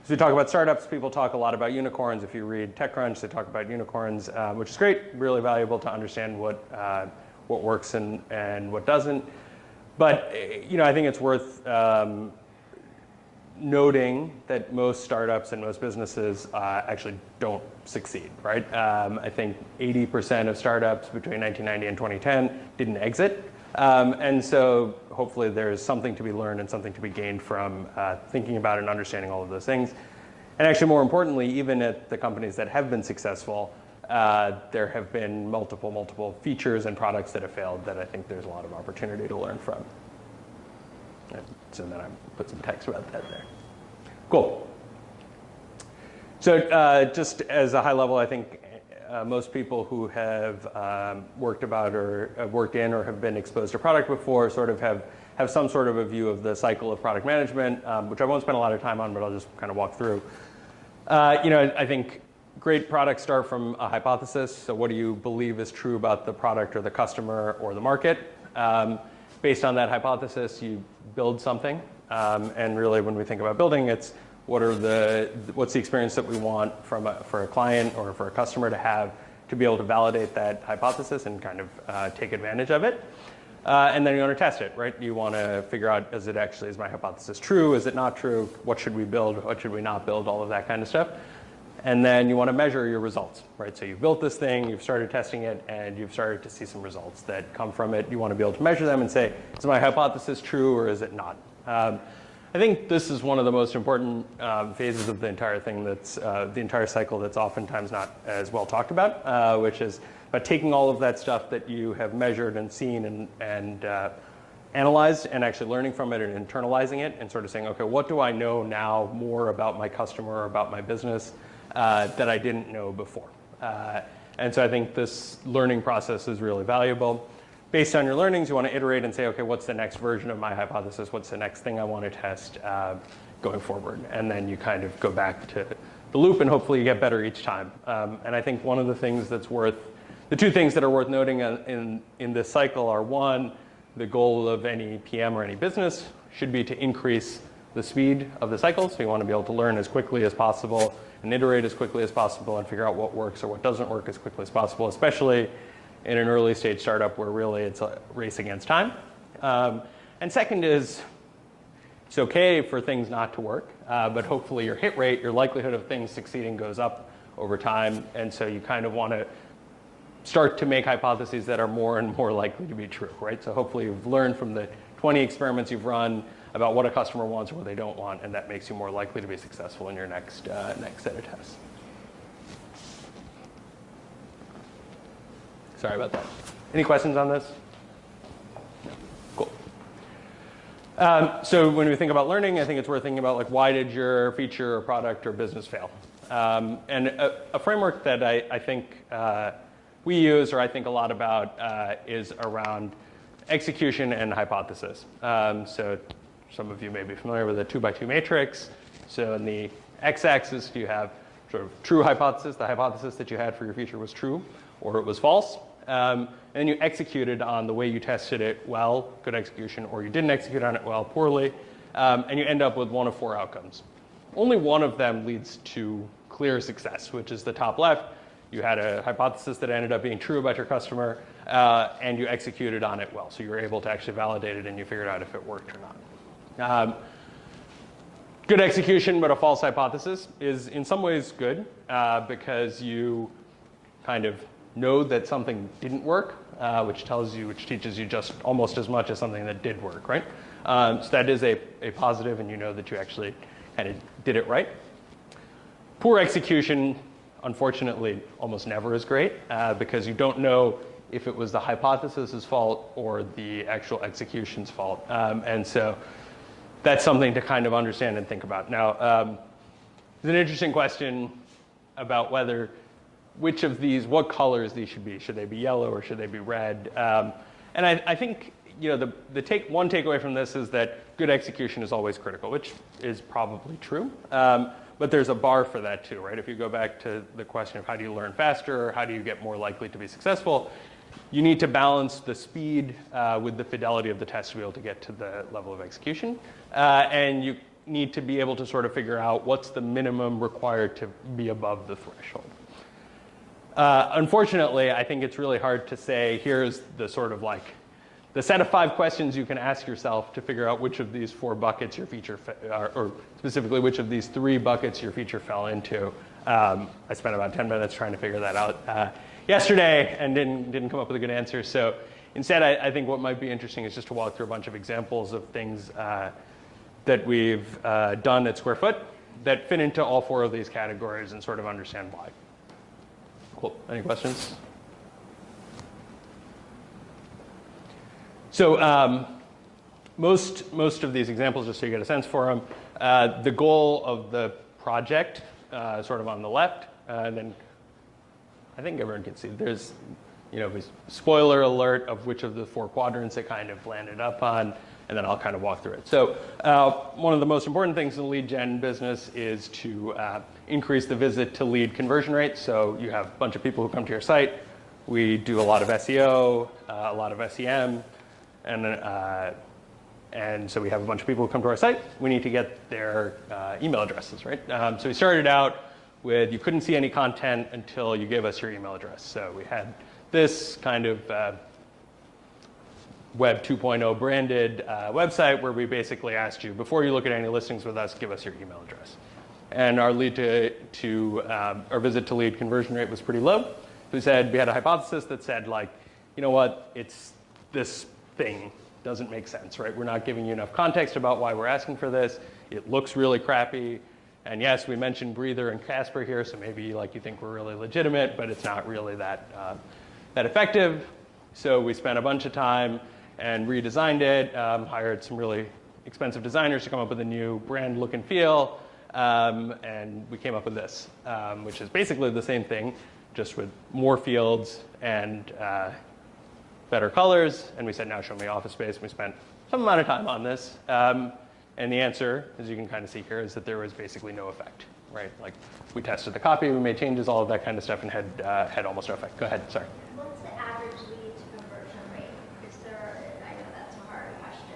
we talk about startups, people talk a lot about unicorns. If you read TechCrunch, they talk about unicorns, which is great, really valuable to understand what works and what doesn't. But I think it's worth noting that most startups and most businesses actually don't succeed, right? I think 80% of startups between 1990 and 2010 didn't exit. And so hopefully there's something to be learned and something to be gained from thinking about and understanding all of those things. And actually, more importantly, even at the companies that have been successful, there have been multiple features and products that have failed that I think there's a lot of opportunity to learn from. So then I put some text about that there. Cool. So just as a high level, I think most people who have worked about or worked in or have been exposed to product before sort of have some sort of a view of the cycle of product management, which I won't spend a lot of time on, but I'll just kind of walk through. I think great products start from a hypothesis. So what do you believe is true about the product or the customer or the market? Based on that hypothesis, you build something. And really, when we think about building, it's what's the experience that we want for a client or for a customer to have to be able to validate that hypothesis and kind of take advantage of it. And then you want to test it, right? You want to figure out, is my hypothesis true? Is it not true? What should we build? What should we not build? All of that kind of stuff. And then you want to measure your results, right? So you've built this thing, you've started testing it, and you've started to see some results that come from it. You want to be able to measure them and say, is my hypothesis true or is it not? I think this is one of the most important phases of the entire thing that's the entire cycle that's oftentimes not as well talked about, which is about taking all of that stuff that you have measured and seen and analyzed and actually learning from it and internalizing it and sort of saying, okay, what do I know now more about my customer or about my business that I didn't know before? And so I think this learning process is really valuable. Based on your learnings, you want to iterate and say, okay, what's the next version of my hypothesis? What's the next thing I want to test going forward? And then you kind of go back to the loop, and hopefully you get better each time. And I think one of the things the two things that are worth noting in this cycle are, one, the goal of any PM or any business should be to increase the speed of the cycle. So you want to be able to learn as quickly as possible and iterate as quickly as possible and figure out what works or what doesn't work as quickly as possible, especially in an early stage startup where really it's a race against time. And second is, it's okay for things not to work, but hopefully your hit rate, your likelihood of things succeeding goes up over time. And so you kind of want to start to make hypotheses that are more and more likely to be true, right? So hopefully you've learned from the 20 experiments you've run about what a customer wants or what they don't want, and that makes you more likely to be successful in your next set of tests. Sorry about that. Any questions on this? No. Cool. So when we think about learning, I think it's worth thinking about, like, why did your feature or product or business fail? And a framework that I think we use, or I think a lot about, is around execution and hypothesis. So some of you may be familiar with a 2x2 matrix. So in the x-axis, you have sort of true hypothesis. The hypothesis that you had for your feature was true or it was false. And then you executed on the way you tested it well, good execution, or you didn't execute on it well, poorly. And you end up with one of four outcomes. Only one of them leads to clear success, which is the top left. You had a hypothesis that ended up being true about your customer, and you executed on it well. So you were able to actually validate it, and you figured out if it worked or not. Good execution, but a false hypothesis is in some ways good because you kind of know that something didn't work, which teaches you just almost as much as something that did work, right? So that is a positive, and you know that you actually kind of did it right. Poor execution, unfortunately, almost never is great because you don't know if it was the hypothesis's fault or the actual execution's fault. And so that's something to kind of understand and think about. Now, there's an interesting question about what colors these should be. Should they be yellow or should they be red? And I think one takeaway from this is that good execution is always critical, which is probably true. But there's a bar for that too, right? If you go back to the question of how do you learn faster or how do you get more likely to be successful, you need to balance the speed with the fidelity of the test to be able to get to the level of execution. And you need to be able to sort of figure out what's the minimum required to be above the threshold. Unfortunately, I think it's really hard to say, here's the sort of like, the set of 5 questions you can ask yourself to figure out which of these 4 buckets your feature, or specifically which of these 3 buckets your feature fell into. I spent about 10 minutes trying to figure that out yesterday and didn't come up with a good answer. So instead, I think what might be interesting is just to walk through a bunch of examples of things that we've done at SquareFoot that fit into all 4 of these categories and sort of understand why. Cool. Any questions? So most of these examples, just so you get a sense for them, the goal of the project, sort of on the left, and then I think everyone can see there's, spoiler alert of which of the 4 quadrants it kind of landed up on, and then I'll kind of walk through it. So one of the most important things in the lead gen business is to increase the visit to lead conversion rate. So you have a bunch of people who come to your site. We do a lot of SEO, a lot of SEM, and so we have a bunch of people who come to our site. We need to get their email addresses, right? So we started out with you couldn't see any content until you gave us your email address. So we had this kind of Web 2.0 branded website where we basically asked you, before you look at any listings with us, give us your email address. And our lead our visit to lead conversion rate was pretty low. We said we had a hypothesis that said, like, you know what, it's this thing doesn't make sense, right? We're not giving you enough context about why we're asking for this. It looks really crappy. And yes, we mentioned Breather and Casper here, so maybe like you think we're really legitimate, but it's not really that effective. So we spent a bunch of time and redesigned it, hired some really expensive designers to come up with a new brand look and feel, and we came up with this, which is basically the same thing, just with more fields and better colors. And we said, now show me Office Space. And we spent some amount of time on this. And the answer, as you can kind of see here, is that there was basically no effect, right? Like, we tested the copy, we made changes, all of that kind of stuff, and had almost no effect. Go ahead, sorry. What's the average lead to conversion rate? Is there, I know that's a hard question,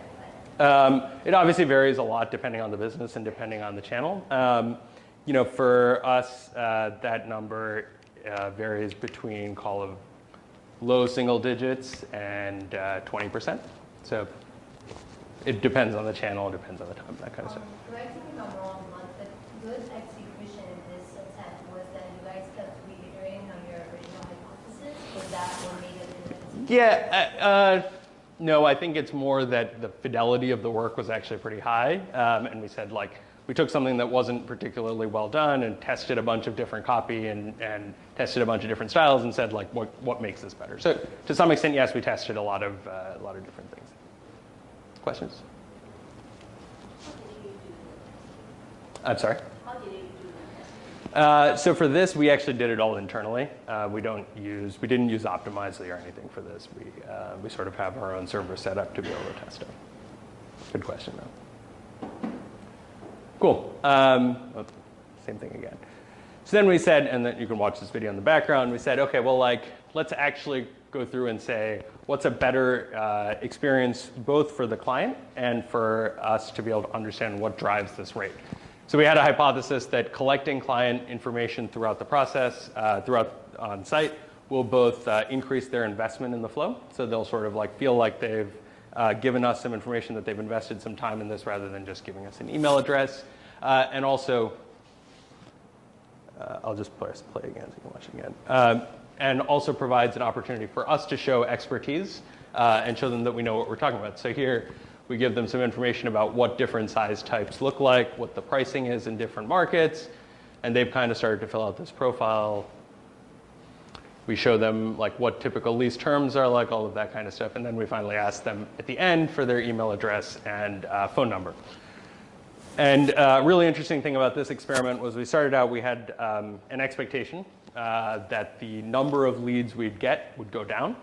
but. It obviously varies a lot depending on the business and depending on the channel. For us, that number varies between low single digits and 20%. So it depends on the channel, it depends on the time, that kind of stuff. Correct me if I'm wrong, but the good execution in this attempt was that you guys kept reiterating on your original hypothesis. Was that what made it? Yeah, no, I think it's more that the fidelity of the work was actually pretty high. And we said, like, we took something that wasn't particularly well done and tested a bunch of different copy and tested a bunch of different styles and said, like, what makes this better? So to some extent, yes, we tested a lot of different things. Questions? I'm sorry? How did you do that? So for this, we actually did it all internally. We didn't use Optimizely or anything for this. We sort of have our own server set up to be able to test it. Good question, though. Cool. Same thing again. So then we said, and then you can watch this video in the background, we said, okay, well, like, let's actually go through and say, what's a better experience both for the client and for us to be able to understand what drives this rate. So we had a hypothesis that collecting client information throughout the process, on site, will both increase their investment in the flow. So they'll sort of like feel like they've given us some information, that they've invested some time in this rather than just giving us an email address. And also, I'll just play again so you can watch it again. And also provides an opportunity for us to show expertise and show them that we know what we're talking about. So here, we give them some information about what different size types look like, what the pricing is in different markets, and they've kind of started to fill out this profile. We show them like what typical lease terms are like, all of that kind of stuff, and then we finally ask them at the end for their email address and phone number. And a really interesting thing about this experiment was we started out, we had an expectation that the number of leads we'd get would go down,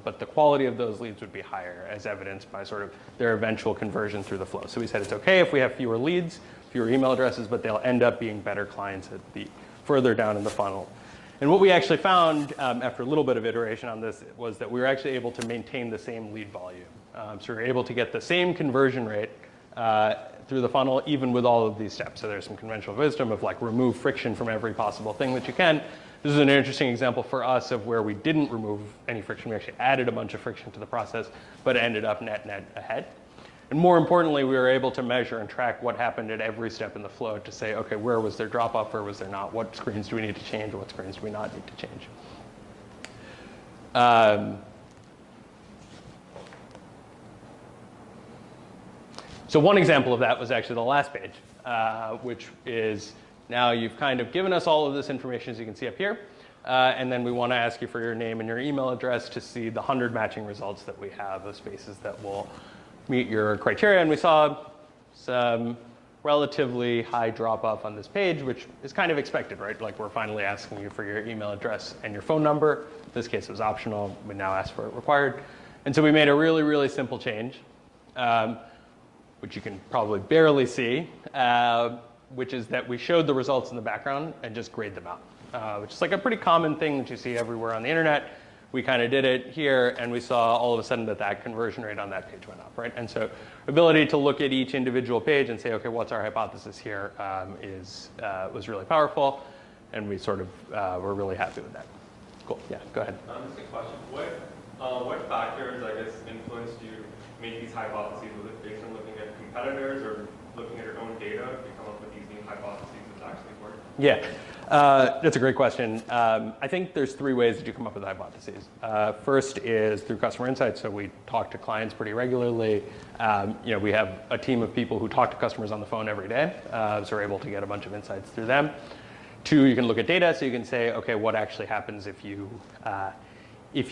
but the quality of those leads would be higher, as evidenced by sort of their eventual conversion through the flow. So we said it's okay if we have fewer leads, fewer email addresses, but they'll end up being better clients at the further down in the funnel. And what we actually found after a little bit of iteration on this was that we were actually able to maintain the same lead volume. So we were able to get the same conversion rate through the funnel, even with all of these steps. So there's some conventional wisdom of like remove friction from every possible thing that you can. This is an interesting example for us of where we didn't remove any friction. We actually added a bunch of friction to the process, but ended up net ahead. And more importantly, we were able to measure and track what happened at every step in the flow to say, okay, where was there drop off, where was there not? What screens do we need to change? What screens do we not need to change? So one example of that was actually the last page, which is now you've kind of given us all of this information, as you can see up here. And then we want to ask you for your name and your email address to see the 100 matching results that we have of spaces that will meet your criteria. And we saw some relatively high drop off on this page, which is kind of expected, right? Like we're finally asking you for your email address and your phone number. In this case, it was optional. We now ask for it required. And so we made a really, really simple change, which you can probably barely see, which is that we showed the results in the background and just grayed them out, which is like a pretty common thing that you see everywhere on the internet. We kind of did it here, and we saw all of a sudden that conversion rate on that page went up, right? And so ability to look at each individual page and say, okay, what's our hypothesis here was really powerful, and we sort of were really happy with that. Cool, yeah, go ahead. Just a question. What factors, I guess, influenced you to make these hypotheses? Was it based on looking at competitors or looking at your own data to come up with these new hypotheses that actually work? Yeah. That's a great question. I think there's three ways that you come up with hypotheses. First is through customer insights. So we talk to clients pretty regularly. We have a team of people who talk to customers on the phone every day. So we're able to get a bunch of insights through them. Two, you can look at data. So you can say, okay, what actually happens if you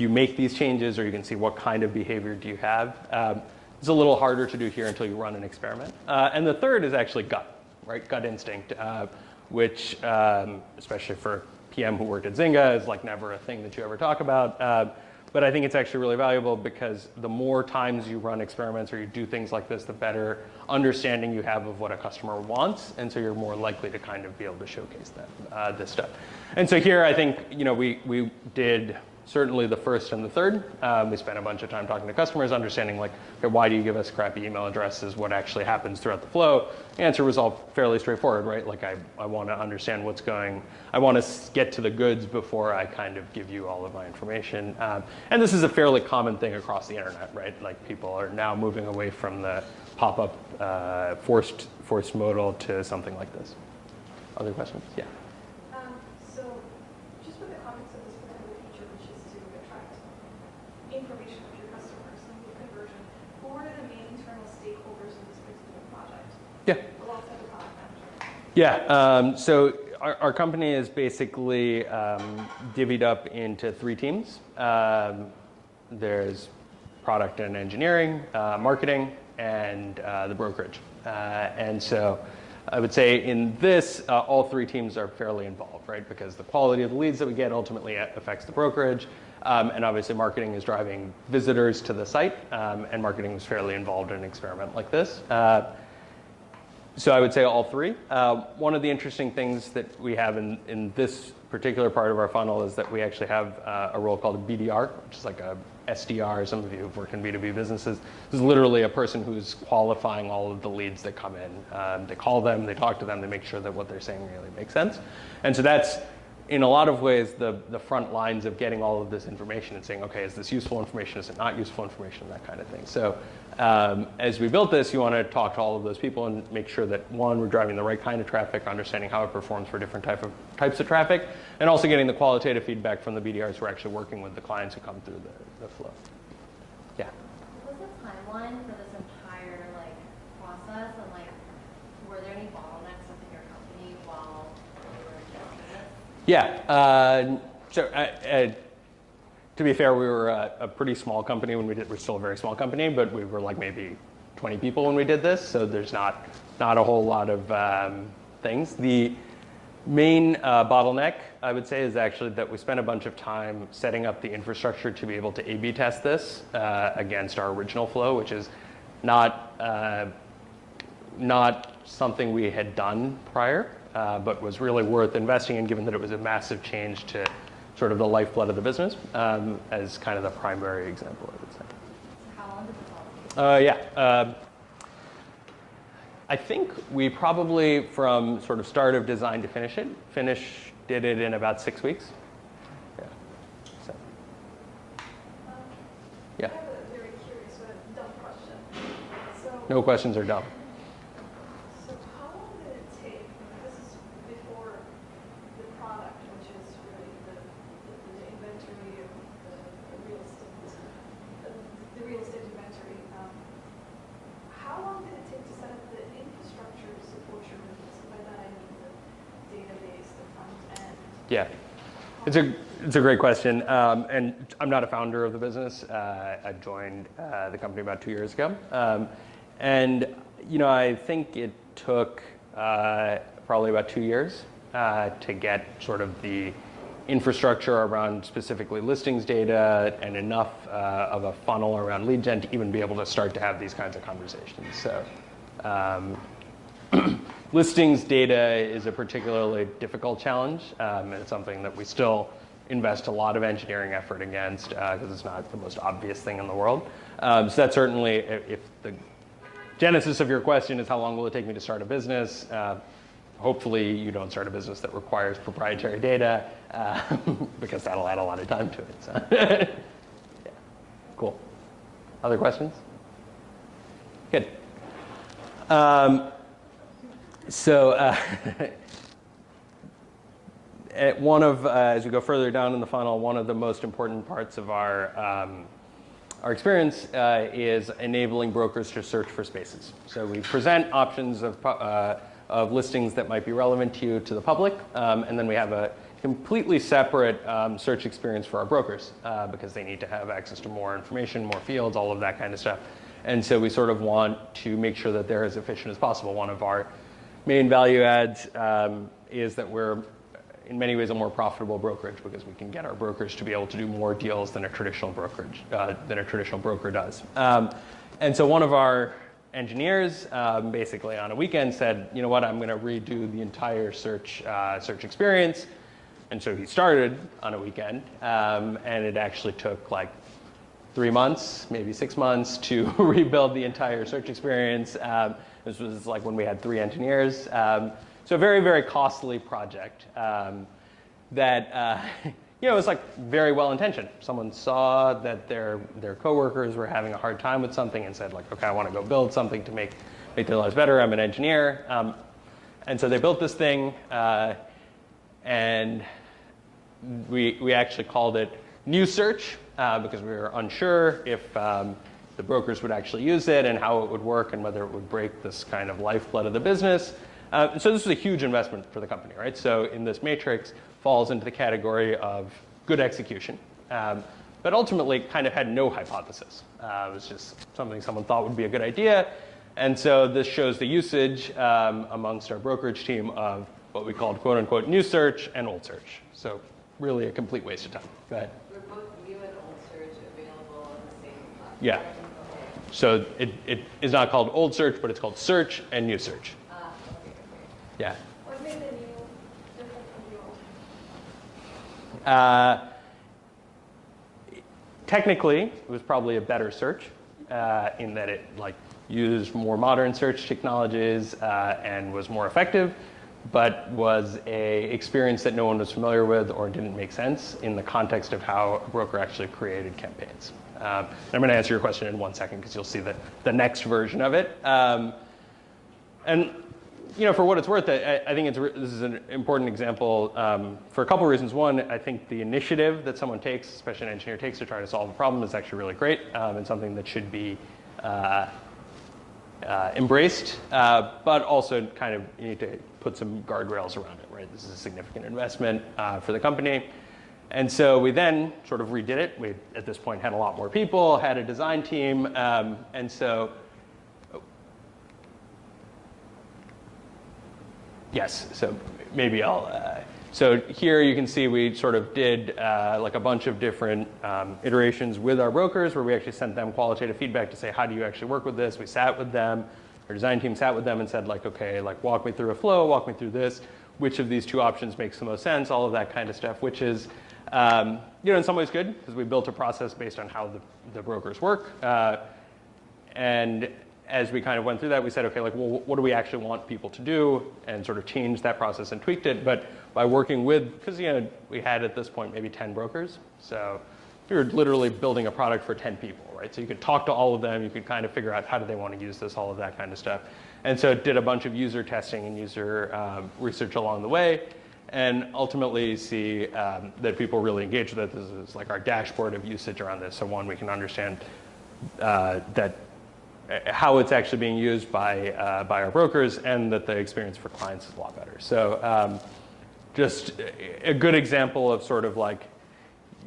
make these changes, or you can see what kind of behavior do you have. It's a little harder to do here until you run an experiment. And the third is actually gut, right? Gut instinct. Which, especially for PM who worked at Zynga, is like never a thing that you ever talk about. But I think it's actually really valuable because the more times you run experiments or you do things like this, the better understanding you have of what a customer wants. And so you're more likely to kind of be able to showcase that, this stuff. And so here I think we did certainly the first and the third. We spent a bunch of time talking to customers, understanding like, okay, why do you give us crappy email addresses? What actually happens throughout the flow? The answer was all fairly straightforward, right? Like I want to understand what's going, I want to get to the goods before I kind of give you all of my information. And this is a fairly common thing across the internet, right? Like people are now moving away from the pop-up forced modal to something like this. Other questions? Yeah. Information of your customers and the conversion. Who are the main internal stakeholders in this particular project? Yeah. Alongside the product manager. Yeah. So our company is basically divvied up into three teams. There's product and engineering, marketing, and the brokerage. And so I would say in this, all three teams are fairly involved, right? Because the quality of the leads that we get ultimately affects the brokerage. And obviously marketing is driving visitors to the site, and marketing was fairly involved in an experiment like this. So I would say all three. One of the interesting things that we have in this particular part of our funnel is that we actually have a role called a BDR, which is like a SDR. Some of you have worked in B2B businesses. This is literally a person who's qualifying all of the leads that come in. They call them, they talk to them, they make sure that what they're saying really makes sense. And so that's, in a lot of ways, the front lines of getting all of this information and saying, okay, is this useful information? Is it not useful information? That kind of thing. So as we built this, you want to talk to all of those people and make sure that, one, we're driving the right kind of traffic, understanding how it performs for different types of traffic, and also getting the qualitative feedback from the BDRs who are actually working with the clients who come through the flow. Yeah? What was the timeline for this entire process, and were there any bottlenecks within your company while you were adjusting this? Yeah. So to be fair, we were a pretty small company when we did. We're still a very small company, but we were like maybe 20 people when we did this. So there's not a whole lot of things. The main bottleneck, I would say, is actually that we spent a bunch of time setting up the infrastructure to be able to A/B test this against our original flow, which is not something we had done prior, but was really worth investing in, given that it was a massive change to sort of the lifeblood of the business, as kind of the primary example, I would say. So how long did this all take? Yeah. I think we probably, from sort of start of design to did it in about 6 weeks. Yeah. So. Yeah. I have a very curious but dumb question. So, No questions are dumb. so how long did it take, this is before the product, which is really the inventory of the real estate inventory. How long did it take to set up the infrastructure to support your business? By that I mean the database, the front end. Yeah. It's a great question, and I'm not a founder of the business. I joined the company about 2 years ago, and I think it took probably about 2 years to get sort of the infrastructure around specifically listings data and enough of a funnel around lead gen to even be able to start to have these kinds of conversations. So. Listings data is a particularly difficult challenge. And it's something that we still invest a lot of engineering effort against because it's not the most obvious thing in the world. So that's certainly, if the genesis of your question is how long will it take me to start a business, hopefully you don't start a business that requires proprietary data because that'll add a lot of time to it. So. Yeah. Cool. Other questions? Good. So as we go further down in the funnel, one of the most important parts of our experience is enabling brokers to search for spaces. So we present options of listings that might be relevant to you to the public, and then we have a completely separate search experience for our brokers because they need to have access to more information, more fields, all of that kind of stuff. And so we sort of want to make sure that they're as efficient as possible. One of our main value adds is that we're, in many ways, a more profitable brokerage because we can get our brokers to be able to do more deals than a traditional broker does. And so one of our engineers basically on a weekend said, you know what, I'm going to redo the entire search experience. And so he started on a weekend, and it actually took like 3 months, maybe 6 months to rebuild the entire search experience. This was like when we had 3 engineers. So a very, very costly project that was like very well intentioned. Someone saw that their coworkers were having a hard time with something and said like, okay, I want to go build something to make their lives better. I'm an engineer. And so they built this thing, and we actually called it New Search because we were unsure if the brokers would actually use it and how it would work and whether it would break this kind of lifeblood of the business. So this was a huge investment for the company, right? So in this matrix falls into the category of good execution, but ultimately kind of had no hypothesis. It was just something someone thought would be a good idea. And so this shows the usage amongst our brokerage team of what we called quote unquote new search and old search. So really a complete waste of time. Go ahead. Were both new and old search available on the same platform? Yeah. So it is not called old search, but it's called search and new search. Okay. Yeah. What made the new different from the old? Technically, it was probably a better search in that it used more modern search technologies and was more effective, but was a experience that no one was familiar with or didn't make sense in the context of how a broker actually created campaigns. I'm going to answer your question in 1 second because you'll see the next version of it. And for what it's worth, I think this is an important example for a couple reasons. One, I think the initiative that someone takes, especially an engineer takes, to try to solve a problem is actually really great and something that should be embraced, but also kind of you need to put some guardrails around it, right? This is a significant investment for the company. And so we then sort of redid it. We, at this point, had a lot more people, had a design team, and so yes, so maybe I'll, so here you can see we sort of did like a bunch of different iterations with our brokers where we actually sent them qualitative feedback to say, how do you actually work with this? We sat with them, our design team sat with them and said okay, walk me through a flow, walk me through this, which of these two options makes the most sense, all of that kind of stuff, which is, in some ways good because we built a process based on how the brokers work. And as we kind of went through that, we said, okay, like, well, what do we actually want people to do, and sort of changed that process and tweaked it. But by working with, because we had at this point maybe 10 brokers, so we were literally building a product for 10 people, right? So you could talk to all of them, you could kind of figure out how do they want to use this, all of that kind of stuff. And so it did a bunch of user testing and user research along the way, and ultimately see that people really engage with it. This is like our dashboard of usage around this. So one, we can understand that how it's actually being used by our brokers, and that the experience for clients is a lot better. So just a good example of sort of like,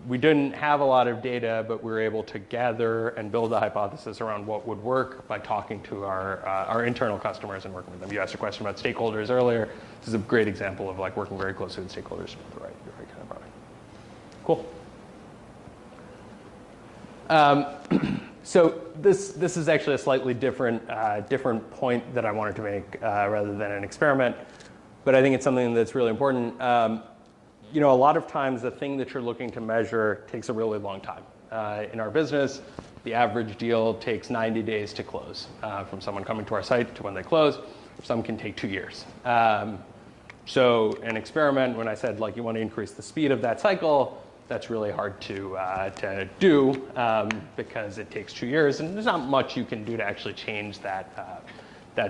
we didn't have a lot of data, but we were able to gather and build a hypothesis around what would work by talking to our internal customers and working with them. You asked a question about stakeholders earlier. This is a great example of like working very closely with stakeholders to build the right kind of product. Cool. So this is actually a slightly different point that I wanted to make rather than an experiment, but I think it's something that's really important. A lot of times the thing that you're looking to measure takes a really long time. In our business, the average deal takes 90 days to close, from someone coming to our site to when they close. Some can take 2 years. So an experiment, when I said like you want to increase the speed of that cycle, that's really hard to do because it takes 2 years, and there's not much you can do to actually change that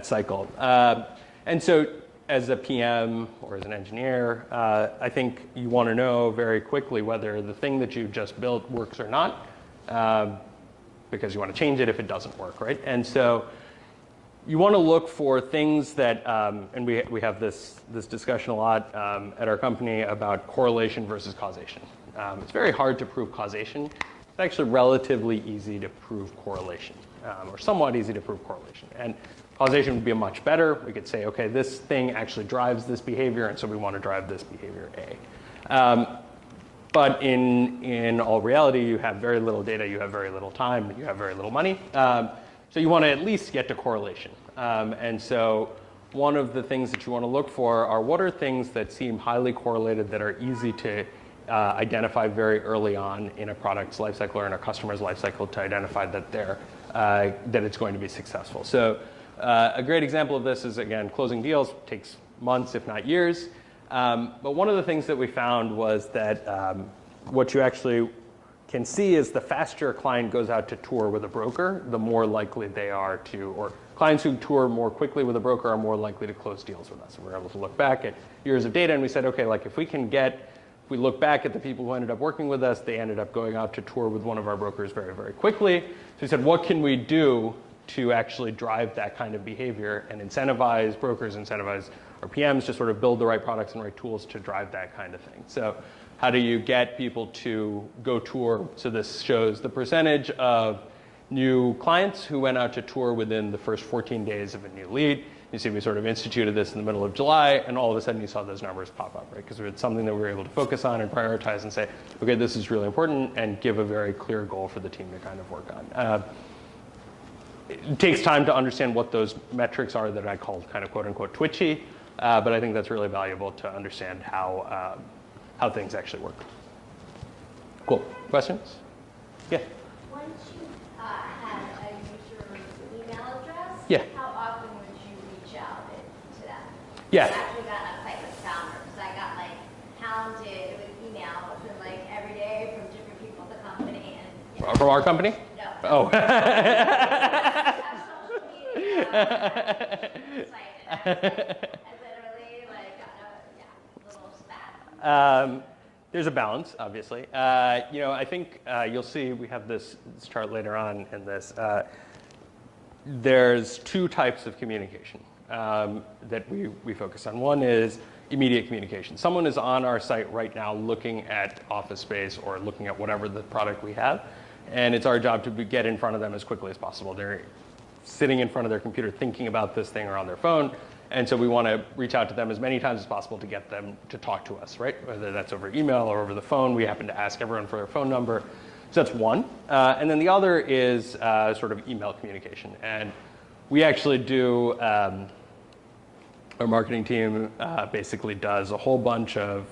cycle. And so as a PM or as an engineer, I think you want to know very quickly whether the thing that you've just built works or not, because you want to change it if it doesn't work, right? And so you want to look for things that, and we have this discussion a lot at our company about correlation versus causation. It's very hard to prove causation. It's actually relatively easy to prove correlation, or somewhat easy to prove correlation. And causation would be much better. We could say, okay, this thing actually drives this behavior, and so we want to drive this behavior A. But in all reality, you have very little data, you have very little time, you have very little money. So you want to at least get to correlation. And so one of the things that you want to look for are what are things that seem highly correlated that are easy to identify very early on in a product's lifecycle or in a customer's lifecycle to identify that that it's going to be successful. So a great example of this is, again, closing deals takes months, if not years. But one of the things that we found was that what you actually can see is the faster a client goes out to tour with a broker, the more likely they are to, or clients who tour more quickly with a broker are more likely to close deals with us. And we're able to look back at years of data, and we said, okay, like if we look back at the people who ended up working with us, they ended up going out to tour with one of our brokers very, very quickly. So we said, what can we do to actually drive that kind of behavior and incentivize brokers, incentivize our PMs to sort of build the right products and right tools to drive that kind of thing. So how do you get people to go tour? So this shows the percentage of new clients who went out to tour within the first 14 days of a new lead. You see we sort of instituted this in the middle of July, and all of a sudden you saw those numbers pop up, right? Because it's something that we were able to focus on and prioritize and say, okay, this is really important, and give a very clear goal for the team to kind of work on. It takes time to understand what those metrics are that I call kind of quote unquote twitchy, but I think that's really valuable to understand how things actually work. Cool. Questions? Yeah. Once you had a user's email address, Yeah. how often would you reach out to them? Yeah. I actually got a fight with founder because I got like hounded with emails and like every day from different people at the company. And From our company? No. Oh. Social media, site, and I literally like got a little spat. There's a balance, obviously. I think you'll see we have this chart later on in this. There's two types of communication that we focus on. One is immediate communication. Someone is on our site right now looking at Office Space or looking at whatever the product we have, and it's our job to get in front of them as quickly as possible. They're sitting in front of their computer thinking about this thing or on their phone. And so we want to reach out to them as many times as possible to get them to talk to us, right? Whether that's over email or over the phone. We happen to ask everyone for their phone number. So that's one. And then the other is sort of email communication. And we actually do, our marketing team basically does a whole bunch of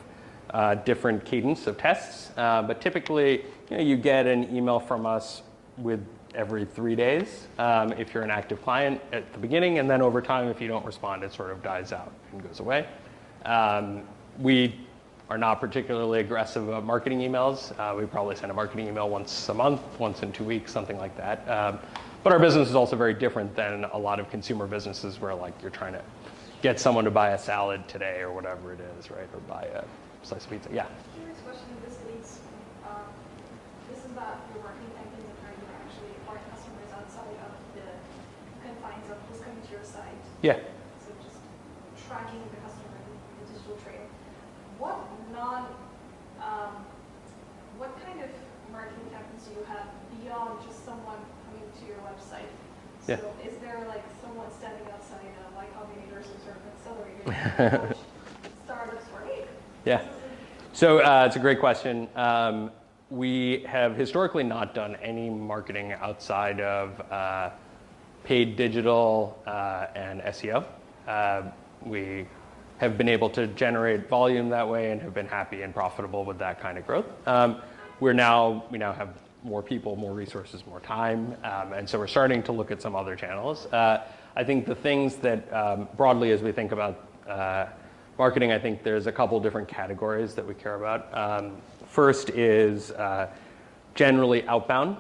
different cadence of tests. But typically, you get an email from us with every 3 days if you're an active client at the beginning, and then over time, if you don't respond, it sort of dies out and goes away. We are not particularly aggressive about marketing emails. We probably send a marketing email once a month, once in 2 weeks, something like that. But our business is also very different than a lot of consumer businesses where like you're trying to get someone to buy a salad today or whatever it is, right? Or buy a slice of pizza. Yeah. Curious question, this leads, this is about your marketing campaigns and how you actually acquire customers outside of the confines of who's coming to your site. Yeah. So just tracking the customer in the digital trail. What kind of marketing campaigns do you have beyond just someone coming to your website? So Yeah. is there like someone standing outside Y Combinator, some sort of accelerator, startups or hey? Yeah. So it's a great question. We have historically not done any marketing outside of paid digital and SEO. We have been able to generate volume that way and have been happy and profitable with that kind of growth. We now have more people, more resources, more time, and so we're starting to look at some other channels. I think the things that broadly as we think about marketing, I think there's a couple different categories that we care about. First is generally outbound,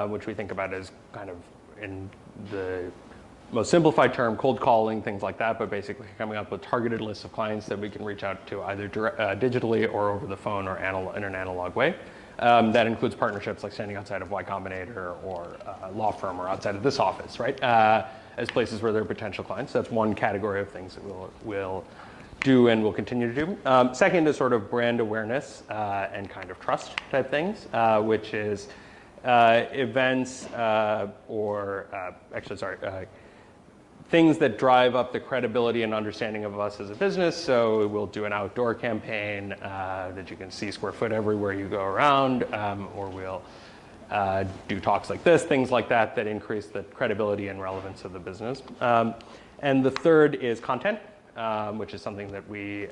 which we think about as kind of in the most simplified term, cold calling, things like that, but basically coming up with targeted lists of clients that we can reach out to either digitally or over the phone or in an analog way. That includes partnerships like standing outside of Y Combinator or a law firm or outside of this office, right? As places where there are potential clients. That's one category of things that we'll do and will continue to do. Second is sort of brand awareness and kind of trust type things, which is events things that drive up the credibility and understanding of us as a business. So we'll do an outdoor campaign that you can see SquareFoot everywhere you go around, or we'll do talks like this, things like that that increase the credibility and relevance of the business. And the third is content, which is something that we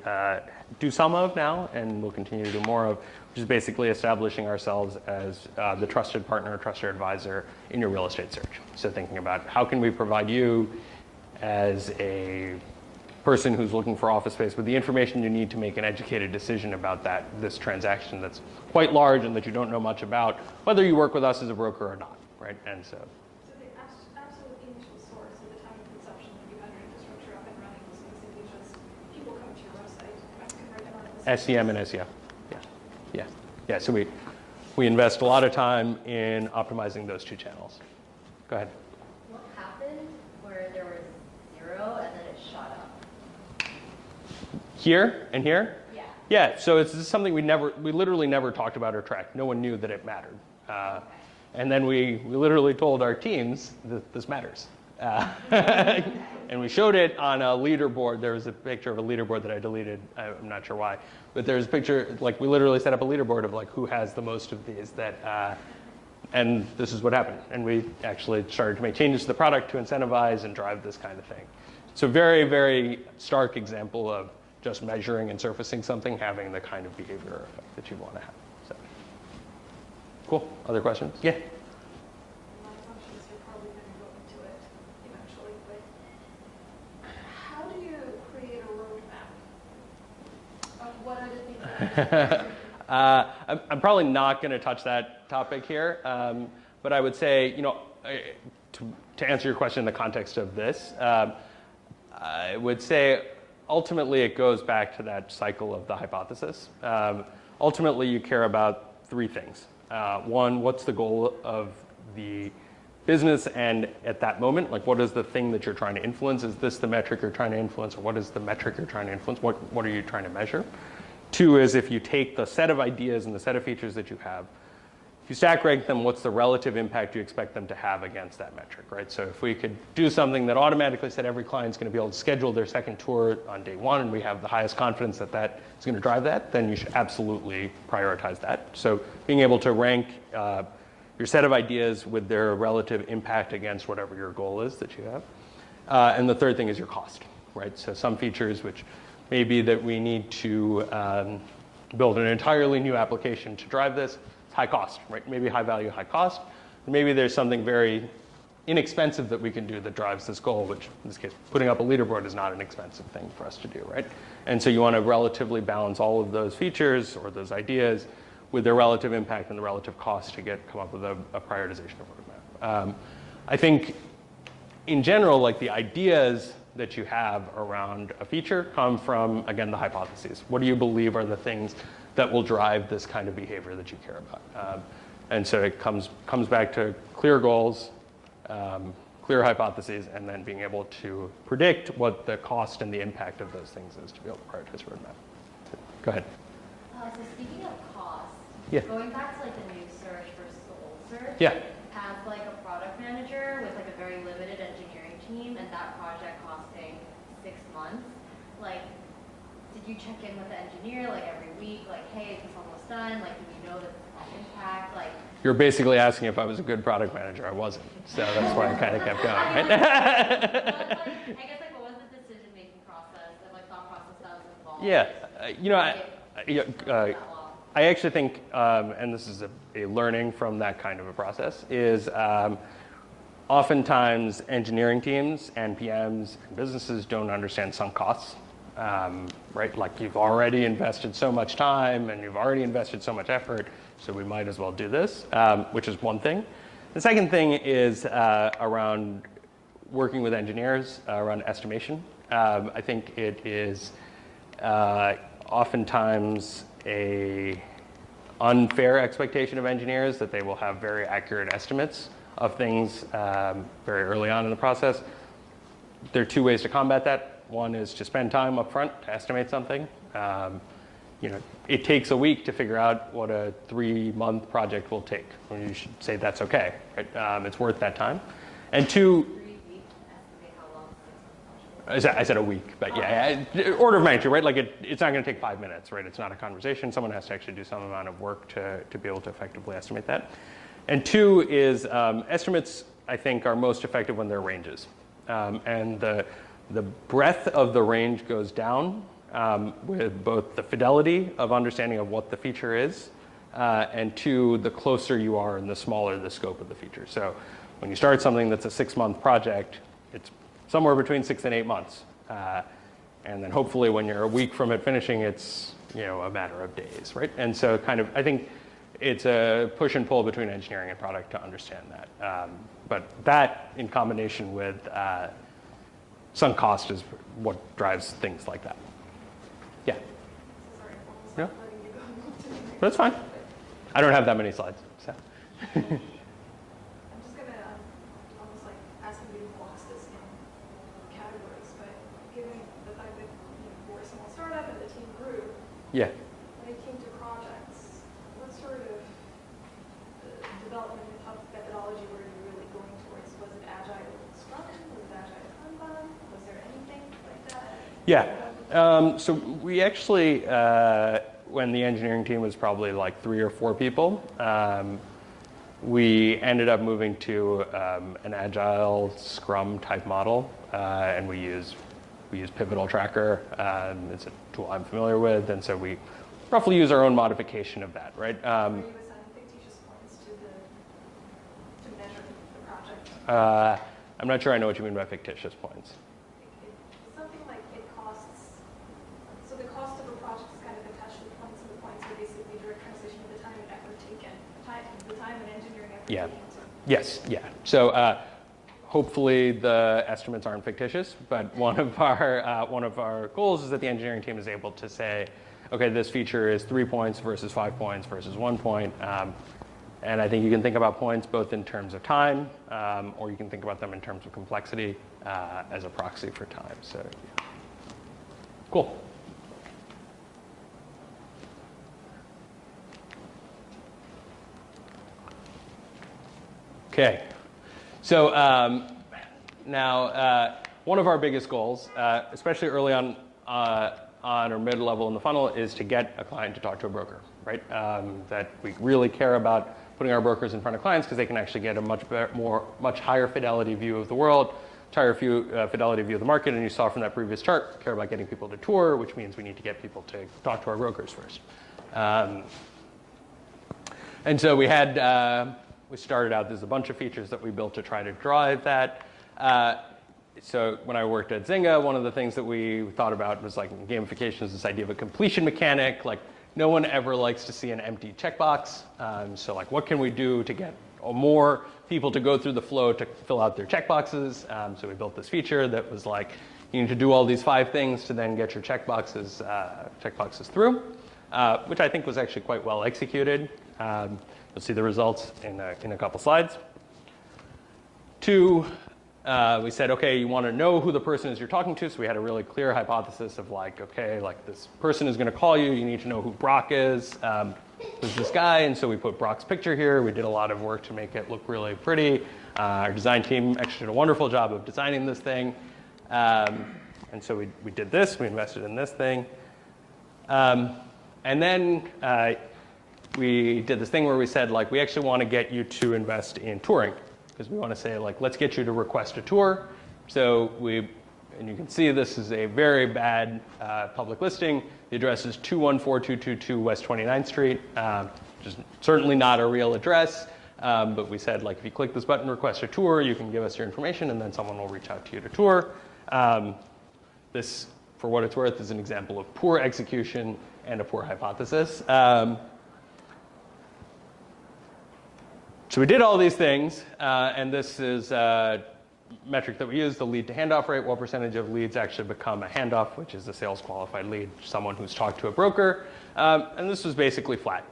do some of now and will continue to do more of, which is basically establishing ourselves as the trusted partner, trusted advisor in your real estate search. So thinking about how can we provide you as a person who's looking for office space with the information you need to make an educated decision about this transaction that's quite large and that you don't know much about, whether you work with us as a broker or not, right? And so the absolute initial source at the time of conception that you had your infrastructure up and running was basically just people coming to your website, convert them on the SEM and SEO. Yeah. So we invest a lot of time in optimizing those two channels. Go ahead. What happened where there was 0 and then it shot up? Here and here? Yeah. Yeah, so it's something we literally never talked about or tracked. No one knew that it mattered. And then we literally told our teams that this matters. And we showed it on a leaderboard. There was a picture of a leaderboard that I deleted. I'm not sure why. But there's a picture, like we literally set up a leaderboard of like who has the most of these and this is what happened. And we actually started to make changes to the product to incentivize and drive this kind of thing. So very, very stark example of just measuring and surfacing something having the kind of behavior effect that you want to have. So, cool. Other questions? Yeah. My assumption is you're probably going to go into it eventually, but how do you create a roadmap of what are the things? I'm probably not going to touch that topic here, but I would say, to answer your question in the context of this, I would say ultimately it goes back to that cycle of the hypothesis. Ultimately, you care about 3 things. One, what's the goal of the business and at that moment, like what is the thing that you're trying to influence? Is this the metric you're trying to influence, or what is the metric you're trying to influence? What are you trying to measure? 2 is if you take the set of ideas and the set of features that you have, if you stack rank them, what's the relative impact you expect them to have against that metric, right? So if we could do something that automatically said every client's going to be able to schedule their second tour on day 1, and we have the highest confidence that that is going to drive that, then you should absolutely prioritize that. So being able to rank your set of ideas with their relative impact against whatever your goal is that you have. And the third thing is your cost, right? So some features which may be that we need to build an entirely new application to drive this. It's high cost, right? Maybe high value, high cost. Maybe there's something very inexpensive that we can do that drives this goal, which in this case, putting up a leaderboard is not an expensive thing for us to do, right? And so you want to relatively balance all of those features or those ideas with their relative impact and the relative cost to come up with a prioritization of roadmap. I think in general, like the ideas that you have around a feature come from, again, the hypotheses. What do you believe are the things that will drive this kind of behavior that you care about? And so it comes back to clear goals, clear hypotheses, and then being able to predict what the cost and the impact of those things is to be able to prioritize a roadmap. Go ahead. So speaking of cost, Yeah. going back to like the new search versus the old search, Yeah. as like a product manager with like a very limited engineering team and that project costing 6 months, like, did you check in with the engineer like every week, like, hey, is this almost done? Like, do you know that this has impact? Like, You're basically asking if I was a good product manager. I wasn't. So that's why I kind of kept going, right? but, like, I guess like what was the decision-making process and like thought process that was involved? Yeah, I actually think, and this is a learning from that kind of a process, is oftentimes engineering teams and PMs and businesses don't understand sunk costs, right? Like you've already invested so much time and you've already invested so much effort, so we might as well do this, which is one thing. The second thing is around working with engineers around estimation. I think it is oftentimes a unfair expectation of engineers that they will have very accurate estimates of things very early on in the process. There are two ways to combat that. One is to spend time up front to estimate something. It takes a week to figure out what a 3-month project will take. Well, you should say that's okay. Right? It's worth that time. And two, 3 weeks to estimate how long the 6 month project I said a week, but yeah, order of magnitude, right? Like it's not going to take 5 minutes, right? It's not a conversation. Someone has to actually do some amount of work to be able to effectively estimate that. And two is estimates, I think, are most effective when they're ranges. And the breadth of the range goes down with both the fidelity of understanding of what the feature is, and two, the closer you are and the smaller the scope of the feature. So when you start something that's a 6-month project, it's somewhere between 6 and 8 months. And then hopefully when you're a week from it finishing, it's a matter of days, right? And so kind of, I think it's a push and pull between engineering and product to understand that. But that in combination with sunk cost is what drives things like that. Yeah. Sorry, almost Yeah. not letting you go. That's fine. I don't have that many slides. So. I'm just gonna almost like ask you to box this in categories, but given the fact that we're a small startup and the team grew, Yeah. when it came to projects, what sort of development methodology were you really going towards? Was it Agile Scrum? Was it Agile Kanban? Was there anything like that? Yeah. So we actually, when the engineering team was probably like 3 or 4 people, we ended up moving to an Agile Scrum type model, and we use Pivotal Tracker. It's a tool I'm familiar with, and so we roughly use our own modification of that, right? Were you assigning fictitious points to measure the project? I'm not sure I know what you mean by fictitious points. Something like it costs, so the cost of a project is kind of attached to the points, and the points are basically direct translation of the time and effort taken, the time and engineering effort Yeah. taken to. Yes, yeah. So hopefully the estimates aren't fictitious, but one of our goals is that the engineering team is able to say, okay, this feature is 3 points versus 5 points versus 1 point. And I think you can think about points both in terms of time, or you can think about them in terms of complexity as a proxy for time. So, yeah. Cool. Okay. So now one of our biggest goals, especially early on or mid-level in the funnel, is to get a client to talk to a broker, right? That we really care about putting our brokers in front of clients because they can actually get a much higher fidelity view of the world, higher fidelity view of the market. And you saw from that previous chart, care about getting people to tour, which means we need to get people to talk to our brokers first. And so we had we started out, there's a bunch of features that we built to try to drive that. So when I worked at Zynga, one of the things that we thought about was like gamification is this idea of a completion mechanic. Like no one ever likes to see an empty checkbox. So like what can we do to get more people to go through the flow to fill out their checkboxes? So we built this feature that was like, you need to do all these 5 things to then get your checkboxes through, which I think was actually quite well executed. You'll see the results in a couple slides. 2, we said, okay, you want to know who the person is you're talking to. So we had a really clear hypothesis of like, okay, like this person is going to call you. You need to know who Brock is. Who's this guy? And so we put Brock's picture here. We did a lot of work to make it look really pretty. Our design team actually did a wonderful job of designing this thing. And so we did this. We invested in this thing. And then we did this thing where we said, like, we actually want to get you to invest in touring. Because we want to say, like, let's get you to request a tour. So and you can see this is a very bad public listing. The address is 214222 West 29th Street, which is certainly not a real address. But we said, like, if you click this button, request a tour, you can give us your information, and then someone will reach out to you to tour. This, for what it's worth, is an example of poor execution and a poor hypothesis. So we did all these things, and this is a metric that we use, the lead to handoff rate. What percentage of leads actually become a handoff, which is a sales qualified lead, someone who's talked to a broker. And this was basically flat.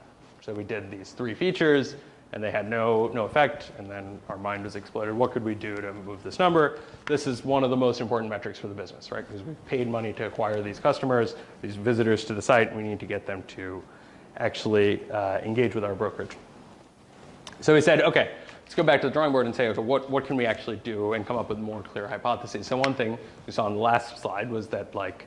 So we did these 3 features, and they had no effect, and then our mind was exploded. What could we do to move this number? This is one of the most important metrics for the business, right? Because we've paid money to acquire these customers, these visitors to the site, and we need to get them to actually engage with our brokerage. So we said, okay, let's go back to the drawing board and say, okay, what can we actually do and come up with more clear hypotheses? So one thing we saw on the last slide was that, like,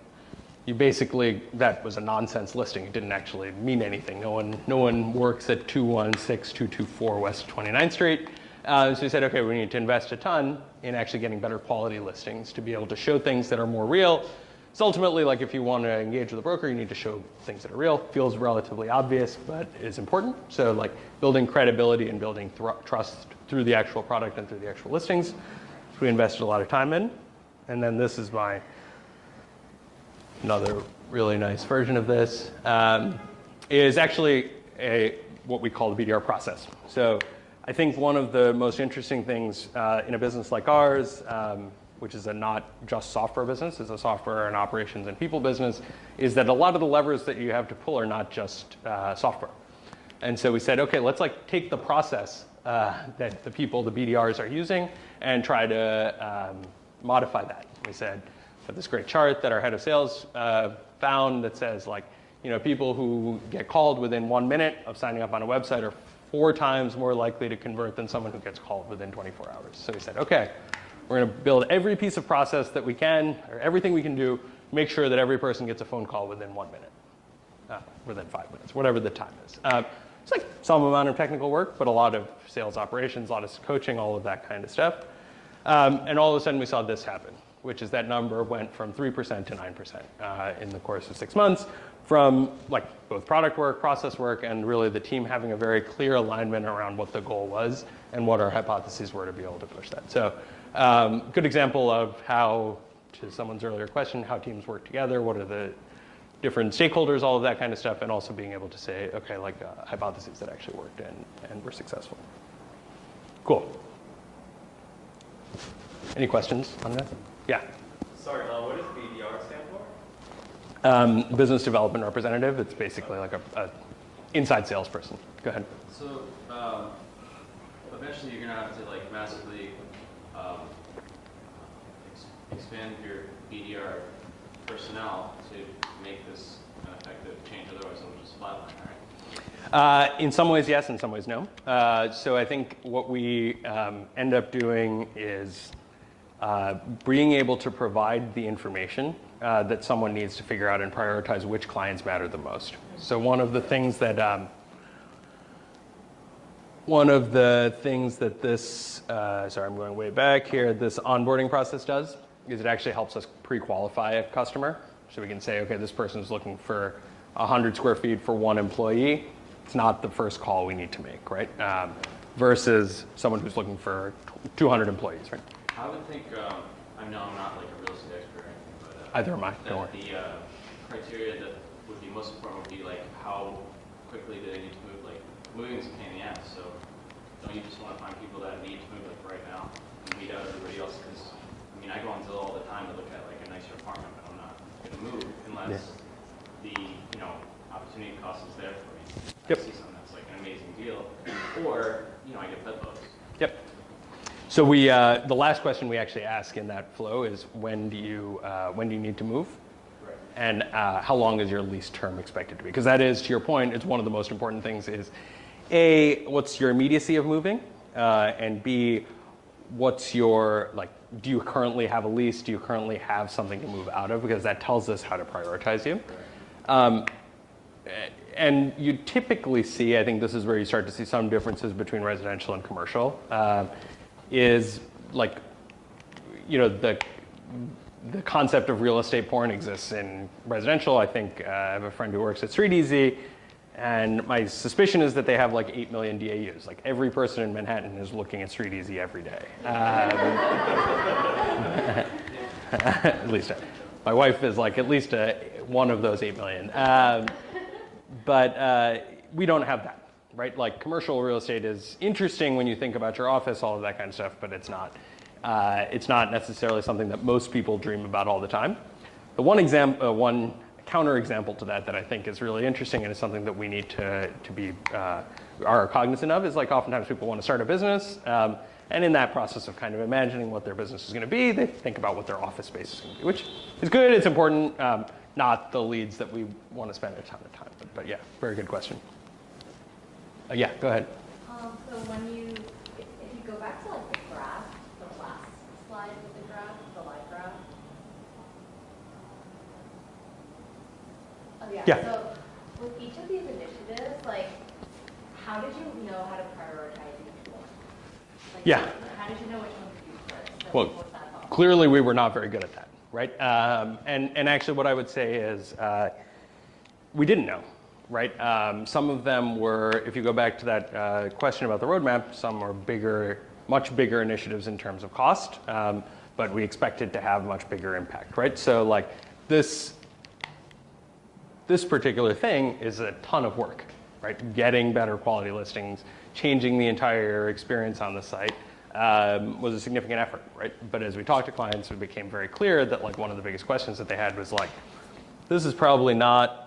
you basically, that was a nonsense listing. It didn't actually mean anything. No one works at 216224 West 29th Street. So we said, okay, we need to invest a ton in actually getting better quality listings to be able to show things that are more real. So ultimately, like, if you want to engage with a broker, you need to show things that are real. Feels relatively obvious, but is important. So like building credibility and building trust through the actual product and through the actual listings, which we invested a lot of time in. And then this is another really nice version of this, is actually what we call the BDR process. So I think one of the most interesting things in a business like ours, which is a not just software business, is a software and operations and people business, is that a lot of the levers that you have to pull are not just software. And so we said, okay, let's like take the process that the people, the BDRs, are using and try to modify that. We said, we have this great chart that our head of sales found that says, like, you know, people who get called within 1 minute of signing up on a website are 4 times more likely to convert than someone who gets called within 24 hours. So we said, okay, we're going to build every piece of process that we can, or everything we can do, make sure that every person gets a phone call within 1 minute, within 5 minutes, whatever the time is. It's like some amount of technical work, but a lot of sales operations, a lot of coaching, all of that kind of stuff. And all of a sudden we saw this happen, which is that number went from 3% to 9% in the course of 6 months, from like both product work, process work, and really the team having a very clear alignment around what the goal was and what our hypotheses were to be able to push that. So good example of how, to someone's earlier question, how teams work together, what are the different stakeholders, all of that kind of stuff, and also being able to say, okay, like hypotheses that actually worked and were successful. Cool. Any questions on that? Yeah. Sorry, what does BDR stand for? Business development representative. It's basically like a inside salesperson. Go ahead. So eventually you're going to have to like massively expand your BDR personnel to make this an effective change. Otherwise it'll just flatline, right? In some ways, yes. In some ways, no. So I think what we end up doing is being able to provide the information that someone needs to figure out and prioritize which clients matter the most. So one of the things that this, sorry, I'm going way back here, this onboarding process does is it actually helps us pre-qualify a customer. So we can say, okay, this person is looking for 100 square feet for 1 employee. It's not the first call we need to make, right? versus someone who's looking for 200 employees, right? I would think, I know I'm not like a real estate expert or anything, but Either am I, don't that worry. the criteria that would be most important would be like how quickly do they need to move? Like moving is a pain in the ass, so don't you just want to find people that need to move like right now and weed out everybody else? Because I mean, I go on Zillow all the time to look at like a nicer apartment, but I'm not going to move unless the opportunity cost is there for me. Yep. I see something that's like an amazing deal, or I get bed bugs. Yep. So the last question we actually ask in that flow is when do you need to move? Right. And how long is your lease term expected to be? Because that is, to your point, it's one of the most important things is A, what's your immediacy of moving? And B, what's your, do you currently have a lease? Do you currently have something to move out of? Because that tells us how to prioritize you. And you typically see, I think this is where you start to see some differences between residential and commercial, is the concept of real estate porn exists in residential. I think I have a friend who works at StreetEasy, and my suspicion is that they have like 8 million DAUs. Like every person in Manhattan is looking at StreetEasy every day. At least my wife is like at least one of those 8 million. But we don't have that, right? Like commercial real estate is interesting when you think about your office, all of that kind of stuff, but it's not necessarily something that most people dream about all the time. The one counter example to that I think is really interesting and is something that we need to be are cognizant of is like oftentimes people want to start a business, and in that process of kind of imagining what their business is going to be, they think about what their office space is going to be, which is good, it's important, not the leads that we want to spend a ton of time. But yeah, very good question. Yeah, go ahead. So if you go back to like the graph, the last slide with the graph, the live graph. Oh yeah. Yeah. So with each of these initiatives, like, how did you know how to prioritize each one? Like, Yeah. How did you know which one to do first? So Well, what was that about? clearly we were not very good at that, right? And actually what I would say is we didn't know, right? Some of them were, if you go back to that question about the roadmap, some are bigger, much bigger initiatives in terms of cost, but we expected to have much bigger impact, right? So like this particular thing is a ton of work, right? Getting better quality listings, changing the entire experience on the site was a significant effort, right? But as we talked to clients, it became very clear that like one of the biggest questions that they had was like, this is probably not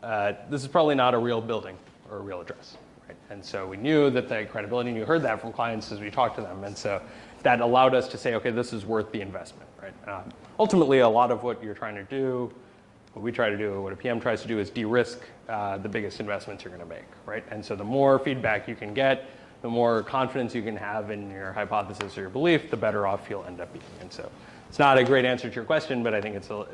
a real building or a real address, right? And so we knew that the credibility, and you heard that from clients as we talked to them, and so that allowed us to say, okay, this is worth the investment, right? Ultimately, a lot of what you're trying to do, what we try to do, what a PM tries to do is de-risk the biggest investments you're going to make, right? And so the more feedback you can get, the more confidence you can have in your hypothesis or your belief, the better off you'll end up being. And so it's not a great answer to your question, but I think it's a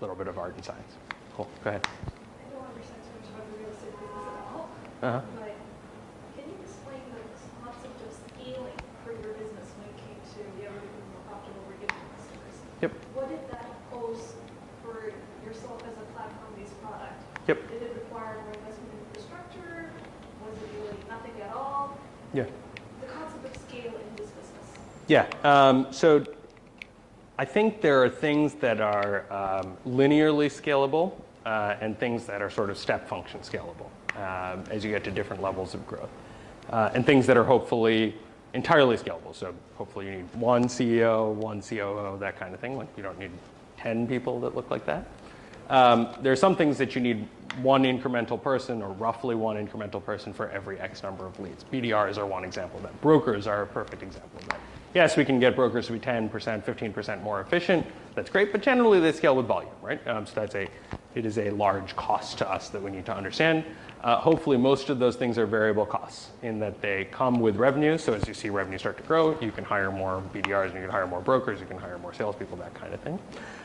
little bit of art and science. Cool, go ahead. I don't understand so much about the real estate business at all. Uh-huh. But can you explain the concept of scaling for your business when it came to the everything more profitable we're getting customers? Yep. What did that pose for yourself as a platform-based product? Yep. Did it require more investment in infrastructure? Was it really nothing at all? Yeah. The concept of scale in this business. Yeah. So I think there are things that are linearly scalable and things that are sort of step function scalable as you get to different levels of growth. And things that are hopefully entirely scalable. So hopefully you need one CEO, one COO, that kind of thing. Like you don't need 10 people that look like that. There are some things that you need one incremental person or roughly one incremental person for every X number of leads. BDRs are one example of that. Brokers are a perfect example of that. Yes, we can get brokers to be 10%, 15% more efficient. That's great, but generally they scale with volume, right? So it is a large cost to us that we need to understand. Hopefully most of those things are variable costs in that they come with revenue. So as you see revenue start to grow, you can hire more BDRs, and you can hire more brokers, you can hire more salespeople, that kind of thing.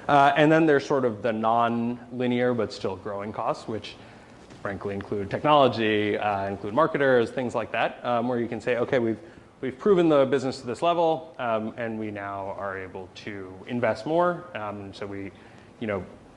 And then there's sort of the non-linear but still growing costs, which frankly include technology, include marketers, things like that, where you can say, okay, we've proven the business to this level, and we now are able to invest more. So we,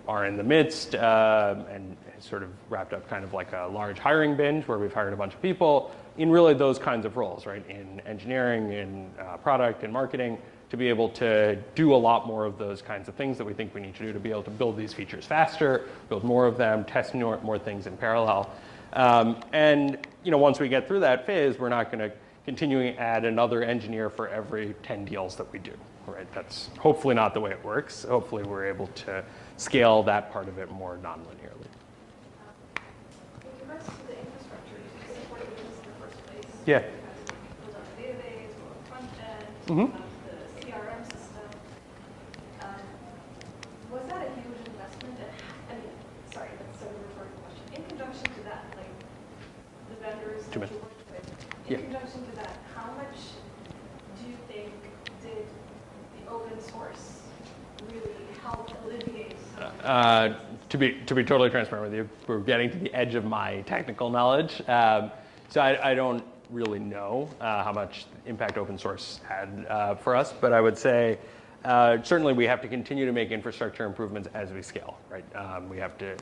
are in the midst and sort of wrapped up kind of like a large hiring binge where we've hired a bunch of people in really those kinds of roles, right? In engineering, in product, and marketing, to be able to do a lot more of those kinds of things that we think we need to do to be able to build these features faster, build more of them, test more things in parallel. And once we get through that phase, we're not going to continuing to add another engineer for every 10 deals that we do, right? That's hopefully not the way it works. Hopefully we're able to scale that part of it more non-linearly. With regards to the infrastructure, you supported the business in the first place. Yeah. You had to build out a database, build a front end, Mhm. the CRM system. Was that a huge investment? I mean, sorry, that's sort of a referring question. In conjunction to that, like the vendors that you worked with, in conjunction to that, how much do you think did the open source really help alleviate some of To be totally transparent with you, we're getting to the edge of my technical knowledge. So I don't really know how much impact open source had for us, but I would say certainly we have to continue to make infrastructure improvements as we scale, right? We have to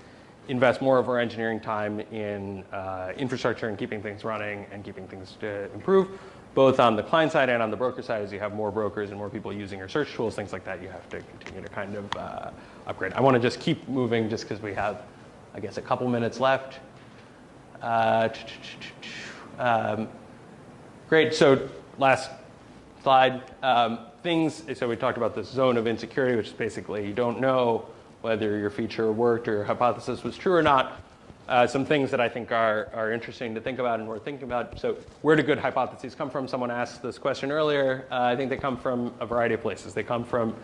invest more of our engineering time in infrastructure and keeping things running and keeping things to improve, both on the client side and on the broker side. As you have more brokers and more people using your search tools, things like that, you have to continue to kind of upgrade. I want to just keep moving just because we have, I guess, a couple minutes left. Great, so last slide. So we talked about this zone of insecurity, which is basically you don't know whether your feature worked or your hypothesis was true or not. Some things that I think are interesting to think about and worth thinking about. So where do good hypotheses come from? Someone asked this question earlier. I think they come from a variety of places. They come from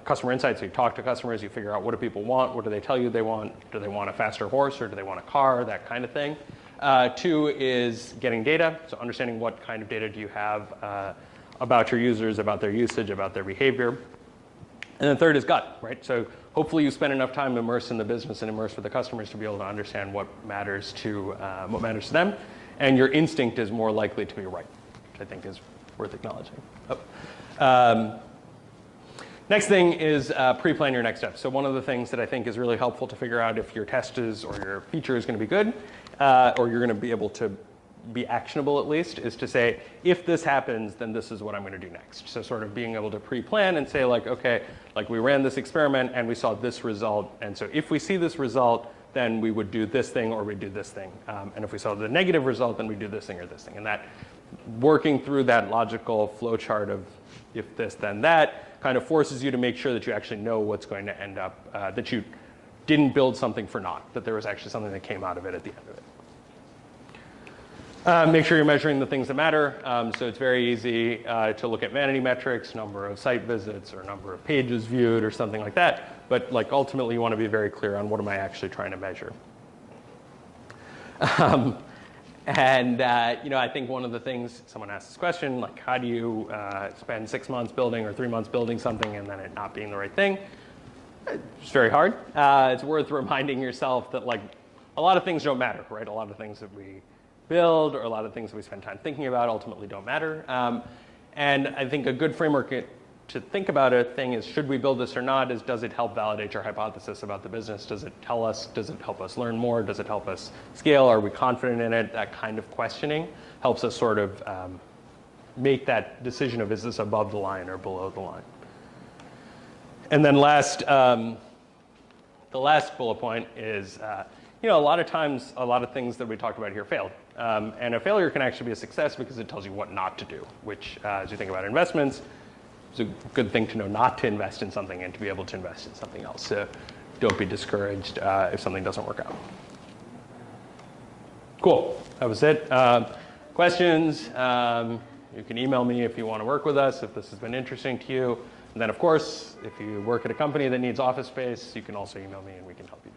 customer insights. So you talk to customers, you figure out what do people want, what do they tell you they want, do they want a faster horse or do they want a car, that kind of thing. Two is getting data, so understanding what kind of data do you have about your users, about their usage, about their behavior. And then third is gut, right? So hopefully you spend enough time immersed in the business and immersed with the customers to be able to understand what matters to them. And your instinct is more likely to be right, which I think is worth acknowledging. Next thing is pre-plan your next steps. So one of the things that I think is really helpful to figure out if your test is or your feature is going to be good, or you're going to be able to be actionable at least, is to say, if this happens, then this is what I'm going to do next. So sort of being able to pre-plan and say like, okay, like we ran this experiment and we saw this result. And so if we see this result, then we would do this thing or we'd do this thing. And if we saw the negative result, then we do this thing or this thing. And that working through that logical flow chart of if this, then that kind of forces you to make sure that you actually know what's going to end up, that you didn't build something for naught, that there was actually something that came out of it at the end of it. Make sure you're measuring the things that matter. So it's very easy to look at vanity metrics, number of site visits or number of pages viewed or something like that. But like ultimately you want to be very clear on what am I actually trying to measure. I think one of the things, someone asked this question, like how do you spend 6 months building or 3 months building something and then it not being the right thing? It's very hard. It's worth reminding yourself that like a lot of things don't matter, right? A lot of things that we build or a lot of things that we spend time thinking about ultimately don't matter. And I think a good framework to think about a thing is, should we build this or not, is does it help validate your hypothesis about the business? Does it tell us, does it help us learn more? Does it help us scale? Are we confident in it? That kind of questioning helps us sort of make that decision of, is this above the line or below the line? And then the last bullet point is, a lot of times, a lot of things that we talked about here failed. And a failure can actually be a success because it tells you what not to do, which, as you think about investments, is a good thing to know not to invest in something and to be able to invest in something else. So don't be discouraged if something doesn't work out. Cool. That was it. Questions? You can email me if you want to work with us, if this has been interesting to you. And then, of course, if you work at a company that needs office space, you can also email me and we can help you.